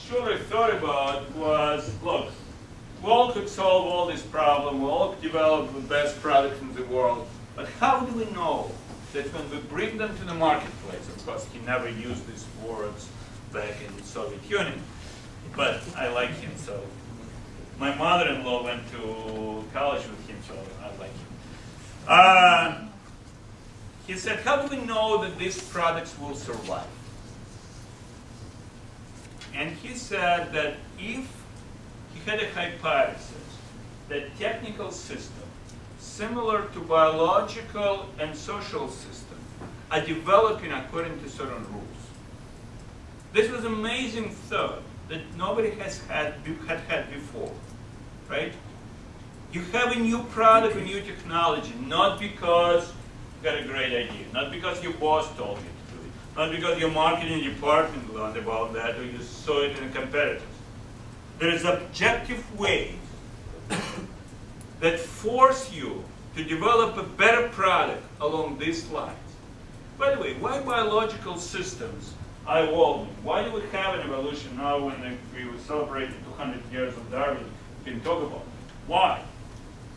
truly thought about was, look, we all could solve all these problems, we all could develop the best products in the world, but how do we know that when we bring them to the marketplace, of course he never used these words back in the Soviet Union, but I like him, so. My mother-in-law went to college with him, so I like him. He said, how do we know that these products will survive? And he said that if he had a hypothesis that technical systems, similar to biological and social systems, are developing according to certain rules. This was an amazing thought that nobody has had before, right? You have a new product, a new technology, not because you got a great idea, not because your boss told you to do it, not because your marketing department learned about that or you saw it in the competitors. There is objective ways that force you to develop a better product along these lines. By the way, why biological systems are evolving? Why do we have an evolution now when we were celebrating 200 years of Darwin? We can talk about it. Why?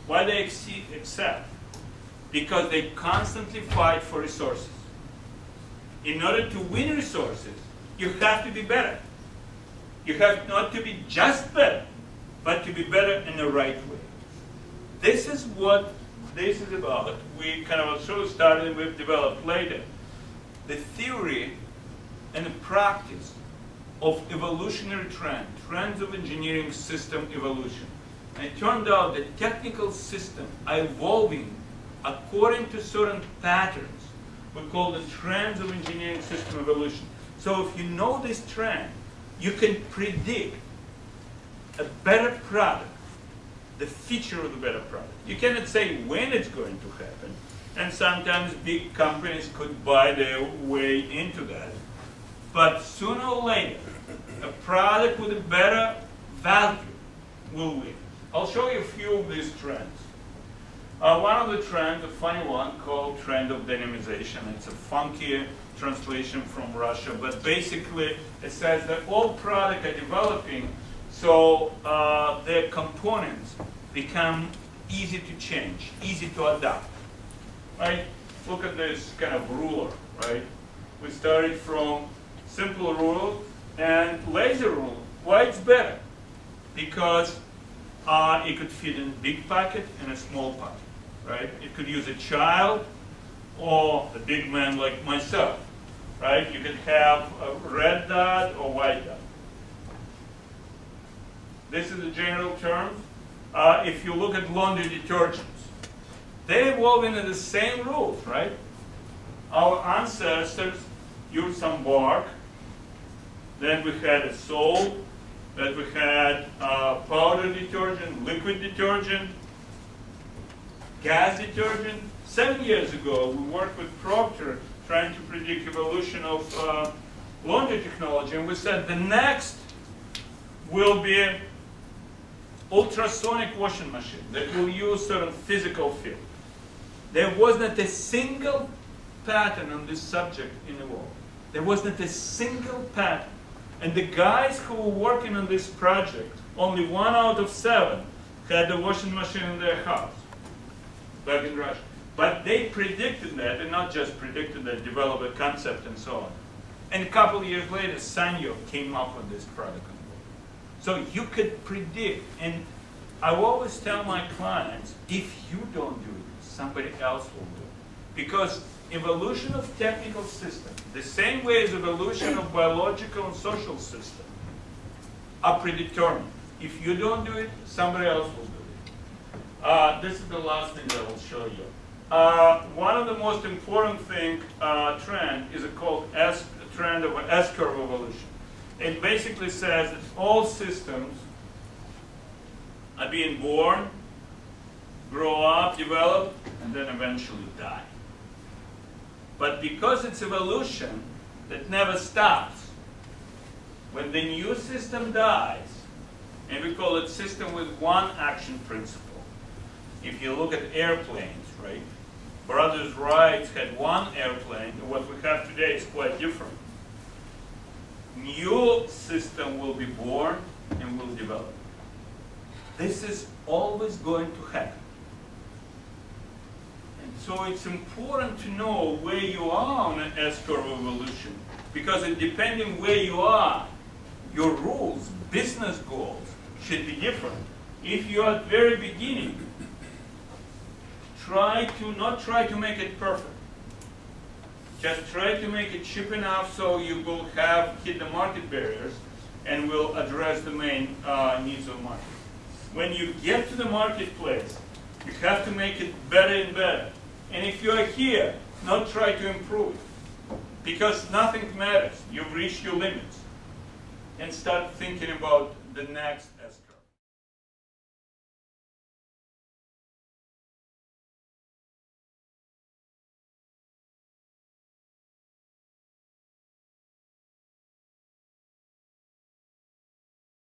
Why they accept? Because they constantly fight for resources. In order to win resources, you have to be better. You have not to be just better, but to be better in the right way. This is what this is about. We kind of also started and we've developed later. The theory and the practice of evolutionary trends of engineering system evolution. And it turned out that technical systems are evolving according to certain patterns. We call the trends of engineering system evolution. So if you know this trend, you can predict a better product, the feature of the better product. You cannot say when it's going to happen, and sometimes big companies could buy their way into that. But sooner or later, a product with a better value will win. I'll show you a few of these trends. One of the trends, a funny one, called trend of dynamization. It's a funky translation from Russia, but basically it says that all products are developing so their components become easy to change, easy to adapt. Right? Look at this kind of ruler, right? We started from simple rule and laser rule. Why it's better? Because it could fit in a big packet and a small packet, right? It could use a child or a big man like myself, right? You could have a red dot or white dot. This is a general term. If you look at laundry detergents, they evolve into the same rules, right? Our ancestors used some bark, then we had a soap, then we had powder detergent, liquid detergent, gas detergent. 7 years ago, we worked with Procter trying to predict evolution of laundry technology, and we said the next will be ultrasonic washing machine that will use certain physical field. There wasn't a single patent on this subject in the world. There wasn't a single patent. And the guys who were working on this project, only 1 out of 7 had a washing machine in their house back in Russia. But they predicted that, and not just predicted that, developed a concept and so on. And a couple of years later, Semyon came up with this product. So you could predict, and I always tell my clients, if you don't do it, somebody else will do it. Because evolution of technical systems, the same way as evolution of biological and social systems, are predetermined. If you don't do it, somebody else will do it. This is the last thing that I will show you. One of the most important trend is called trend of S-curve evolution. It basically says that all systems are being born, grow up, develop, and then eventually die. But because it's evolution that never stops, when the new system dies, and we call it system with one action principle. If you look at airplanes, right? Brothers Wright had one airplane, and what we have today is quite different. new system will be born and will develop. This is always going to happen. And so it's important to know where you are on an S-curve evolution, because depending where you are, your rules, business goals should be different. If you are at the very beginning, not try to make it perfect. Just try to make it cheap enough so you will hit the market barriers and will address the main needs of the market. When you get to the marketplace, you have to make it better and better. And if you are here, not try to improve it, because nothing matters. You've reached your limits. And start thinking about the next aspect.